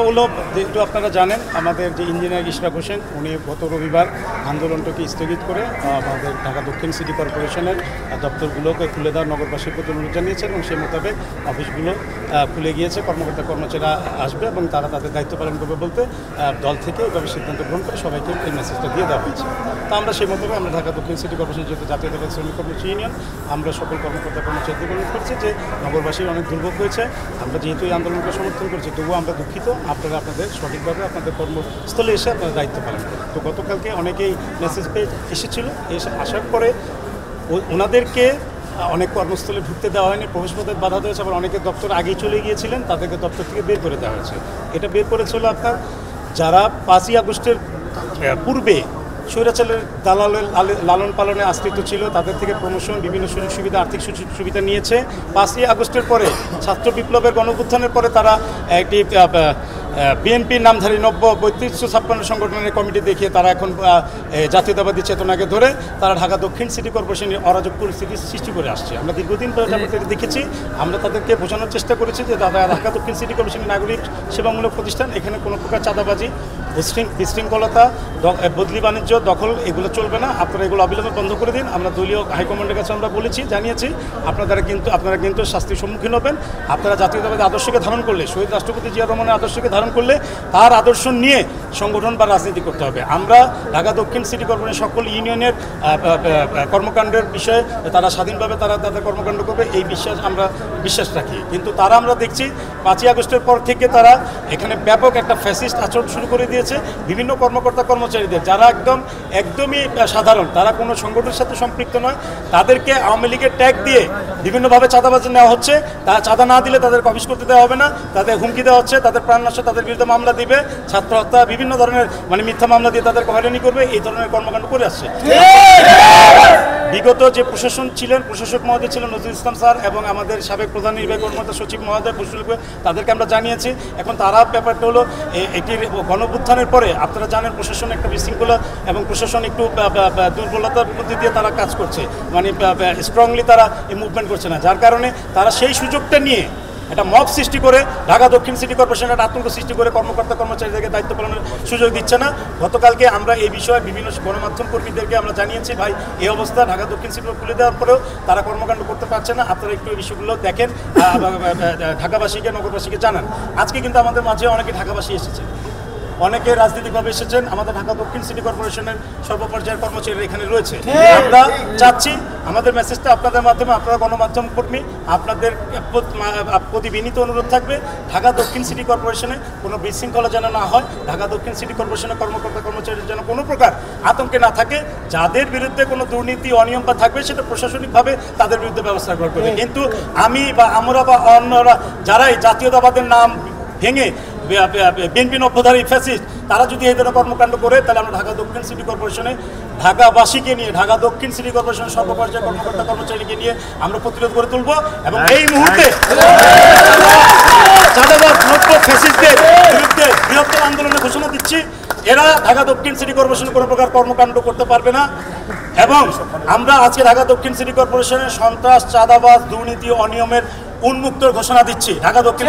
হলো যেহেতু আপনারা জানেন আমাদের যে ইঞ্জিনিয়ার ইশরাক হোসেন উনি গত রবিবার আন্দোলনটাকে স্থগিত করে আমাদের ঢাকা দক্ষিণ সিটি কর্পোরেশনের দপ্তরগুলোকে খুলে দেওয়ার নগরবাসীর প্রতি অনুরোধ জানিয়েছেন এবং সেই মোতাবেক অফিসগুলো খুলে গিয়েছে। কর্মকর্তা কর্মচারীরা আসবে এবং তারা তাদের দায়িত্ব পালন করবে বলতে দল থেকে এভাবে সিদ্ধান্ত গ্রহণ করে সবাইকে এই মেসেজটা দিয়ে দেওয়া হয়েছে। তা আমরা সেই মোতাবেক আমরা ঢাকা দক্ষিণ সিটি কর্পোরেশন যেহেতু জাতীয়তাবাদী শ্রমিক কর্মচারী ইউনিয়ন আমরা সকল কর্মকর্তা কর্মচারীদের অনুরোধ করছি যে নগরবাসীর অনেক দুর্ভোগ হয়েছে। আমরা যেহেতু এই আন্দোলনকে সমর্থন করছি তবুও আমরা দুঃখিত, আপনারা আপনাদের সঠিকভাবে আপনাদের কর্মস্থলে এসে আপনারা দায়িত্ব পালন করেন। তো গতকালকে অনেকেই মেসেজ পেয়ে এসেছিল, এসে আসার পরে ওনাদেরকে অনেক কর্মস্থলে ঢুকতে দেওয়া হয়নি, প্রবেশপথে বাধা দেওয়া হয়েছে। আবার অনেকে দপ্তর আগেই চলে গিয়েছিলেন, তাদেরকে দপ্তর থেকে বের করে দেওয়া হয়েছে। এটা বের করেছিল আপনার যারা 5ই আগস্টের পূর্বে স্বৈরাচারের দালালের লালন পালনে আশ্রিত ছিল, তাদের থেকে প্রমোশন বিভিন্ন সুযোগ সুবিধা আর্থিক সুযোগ সুবিধা নিয়েছে। 5ই আগস্টের পরে ছাত্র বিপ্লবের গণঅভ্যুত্থানের পরে তারা একটি বিএনপির নামধারী 9356 সংগঠনের কমিটি দেখিয়ে তারা এখন জাতীয়তাবাদী চেতনাকে ধরে তারা ঢাকা দক্ষিণ সিটি কর্পোরেশনের অরাজক পরিস্থিতি সৃষ্টি করে আসছে। আমরা দীর্ঘদিন ধরে দেখেছি, আমরা তাদেরকে বোঝানোর চেষ্টা করেছি যে ঢাকা দক্ষিণ সিটি কর্পোরেশনের নাগরিক সেবামূলক প্রতিষ্ঠান, এখানে কোনো প্রকার চাঁদাবাজি, বিশৃঙ্খলতা, বদলি বাণিজ্য, দখল এগুলো চলবে না। আপনারা এগুলো অবিলম্বে বন্ধ করে দিন। আমরা দলীয় হাইকমান্ডের কাছে আমরা বলেছি, জানিয়েছি আপনারা কিন্তু শাস্তির সম্মুখীন হবেন। আপনারা জাতীয়তাবাদী আদর্শকে ধারণ করলে, শহীদ রাষ্ট্রপতি জিয়া রহমানের আদর্শকে ধারণ করলে তার আদর্শ নিয়ে সংগঠন বা রাজনীতি করতে হবে। আমরা ঢাকা দক্ষিণ সিটি কর্পোরেশন সকল ইউনিয়নের কর্মকাণ্ডের বিষয়ে তারা স্বাধীনভাবে তাদের কর্মকাণ্ড করবে এই আমরা বিশ্বাস রাখি। কিন্তু তারা আমরা দেখছি 5ই আগস্টের পর থেকে তারা এখানে ব্যাপক একটা ফ্যাসিস্ট আচরণ শুরু করে দিয়েছে। বিভিন্ন কর্মকর্তা কর্মচারীদের যারা একদমই সাধারণ, তারা কোনো সংগঠনের সাথে সম্পৃক্ত নয়, তাদেরকে আওয়ামী লীগের ট্যাগ দিয়ে বিভিন্নভাবে চাঁদাবাজি নেওয়া হচ্ছে। তারা চাঁদা না দিলে তাদেরকে অফিস করতে দেওয়া হবে না, তাদের হুমকি দেওয়া হচ্ছে, তাদের প্রাণনাশ, তাদের বিরুদ্ধে মামলা দিবে, ছাত্র হত্যা, বিভিন্ন ধরনের মিথ্যা মামলা দিয়ে তাদেরকে হয়রানি করবে। এই ধরনের কর্মকাণ্ড করে আসছে। বিগত যে প্রশাসন ছিলেন, প্রশাসক মহোদয় ছিলেন নজরুল ইসলাম স্যার এবং আমাদের সাবেক প্রধান নির্বাহী কর্মকর্তা সচিব মহোদয় বসুলকে, তাদেরকে আমরা জানিয়েছি। এখন তারা ব্যাপারটা হলো একটি গণঅভ্যুত্থানের পরে আপনারা জানেন প্রশাসন একটা বিশৃঙ্খলা এবং প্রশাসন একটু দুর্বলতার মধ্যে দিয়ে তারা কাজ করছে, স্ট্রংলি তারা এই মুভমেন্ট করছে না, যার কারণে তারা সেই সুযোগটা নিয়ে একটা মব সৃষ্টি করে ঢাকা দক্ষিণ সিটি কর্পোরেশনের একটা আতঙ্ক সৃষ্টি করে কর্মকর্তা কর্মচারীদেরকে দায়িত্ব পালনের সুযোগ দিচ্ছে না। গতকালকে আমরা এই বিষয়ে বিভিন্ন গণমাধ্যম কর্মীদেরকে আমরা জানিয়েছি, ভাই এই অবস্থা ঢাকা দক্ষিণ সিটি খুলে দেওয়ার পরেও তারা কর্মকাণ্ড করতে পারছে না, আপনারা একটু এই বিষয়গুলো দেখেন, ঢাকাবাসীকে নগরবাসীকে জানান। আজকে কিন্তু আমাদের মাঝে অনেকে ঢাকাবাসী এসেছে, অনেকে রাজনৈতিকভাবে এসেছেন, আমাদের ঢাকা দক্ষিণ সিটি কর্পোরেশনের সর্বপর্যায়ের কর্মচারীরা এখানে রয়েছে। আমরা চাচ্ছি আমাদের মেসেজটা আপনাদের মাধ্যমে, আপনারা গণমাধ্যম কর্মী, আপনাদের প্রতি বিনীত অনুরোধ থাকবে ঢাকা দক্ষিণ সিটি কর্পোরেশনে কোনো বিশৃঙ্খলা যেন না হয়, ঢাকা দক্ষিণ সিটি কর্পোরেশনের কর্মকর্তা কর্মচারীদের যেন কোনো প্রকার আতঙ্কে না থাকে। যাদের বিরুদ্ধে কোনো দুর্নীতি অনিয়ম বা থাকবে সেটা প্রশাসনিকভাবে তাদের বিরুদ্ধে ব্যবস্থা গ্রহণ করবে। কিন্তু আমি বা আমরা বা অন্যরা যারা এই জাতীয়তাবাদের নাম ভেঙে বিএনপি নব্যধারী ফ্যাসিস্ট তারা যদি এই ধরনের কর্মকাণ্ড করে, তাহলে আমরা ঢাকা দক্ষিণ সিটি কর্পোরেশনে ঢাকাবাসীকে নিয়ে, ঢাকা দক্ষিণ সিটি কর্পোরেশনের সর্বপর্যায়ের কর্মকর্তা কর্মচারীকে নিয়ে আমরা প্রতিরোধ করে তুলব এবং এই মুহূর্তে চাঁদাবাজ নব্য ফ্যাসিস্টদের বিরুদ্ধে বৃহত্তর আন্দোলনের ঘোষণা দিচ্ছি। এরা ঢাকা দক্ষিণ সিটি কর্পোরেশনে কোনো প্রকার কর্মকাণ্ড করতে পারবে না এবং আমরা আজকে ঢাকা দক্ষিণ সিটি কর্পোরেশনের সন্ত্রাস, চাঁদাবাজ, দুর্নীতি, অনিয়মের উন্মুক্তর ঘোষণা দিচ্ছি। ঢাকা দক্ষিণ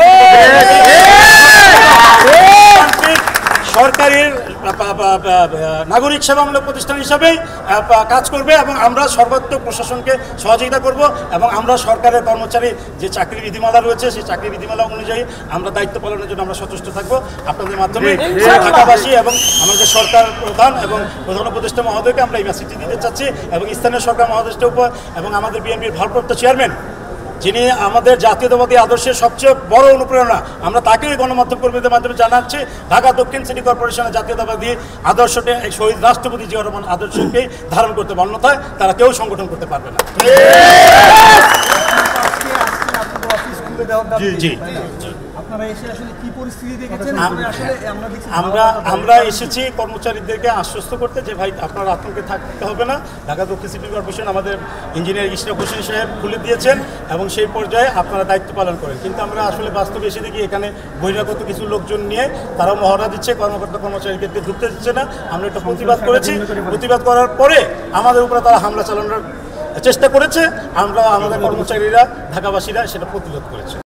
সরকারের নাগরিক সেবামূলক প্রতিষ্ঠান হিসাবেই কাজ করবে এবং আমরা সর্বাত্মক প্রশাসনকে সহযোগিতা করব এবং আমরা সরকারের কর্মচারী যে চাকরি বিধিমালা রয়েছে সেই চাকরি বিধিমালা অনুযায়ী আমরা দায়িত্ব পালনের জন্য আমরা সচেষ্ট থাকবো। আপনাদের মাধ্যমে ঢাকাবাসী এবং আমাদের সরকার প্রধান এবং প্রধান উপদেষ্টা মহোদয়কে আমরা এই মেসেজটি দিতে চাচ্ছি এবং স্থানীয় সরকার মহাদেষ্টা এবং আমাদের বিএনপির ভারপ্রাপ্ত চেয়ারম্যান যিনি আমাদের জাতীয়তাবাদী আদর্শের সবচেয়ে বড় অনুপ্রেরণা, আমরা তাকেই গণমাধ্যম কর্মীদের মাধ্যমে জানাচ্ছি ঢাকা দক্ষিণ সিটি কর্পোরেশনের জাতীয়তাবাদী আদর্শটি শহীদ রাষ্ট্রপতি জিয়া রহমান আদর্শকেই ধারণ করতে, অন্যথায় তারা কেউ সংগঠন করতে পারবে না। জি, আমরা এসেছি কর্মচারীদেরকে আশ্বস্ত করতে যে ভাই আপনার আতঙ্কে থাকতে হবে না। ঢাকা দক্ষিণ সিটি কর্পোরেশন আমাদের ইঞ্জিনিয়ার ইশরাক হোসেন সাহেব খুলে দিয়েছেন এবং সেই পর্যায়ে আপনারা দায়িত্ব পালন করেন। কিন্তু আমরা আসলে বাস্তবে এসে দেখি এখানে বহিরাগত কিছু লোকজন নিয়ে তারাও মহড়া দিচ্ছে, কর্মকর্তা কর্মচারীদেরকে ঢুকতে দিচ্ছে না। আমরা একটা প্রতিবাদ করেছি, প্রতিবাদ করার পরে আমাদের উপরে তারা হামলা চালানোর চেষ্টা করেছে, আমরা আমাদের কর্মচারীরা ঢাকাবাসীরা সেটা প্রতিরোধ করেছে।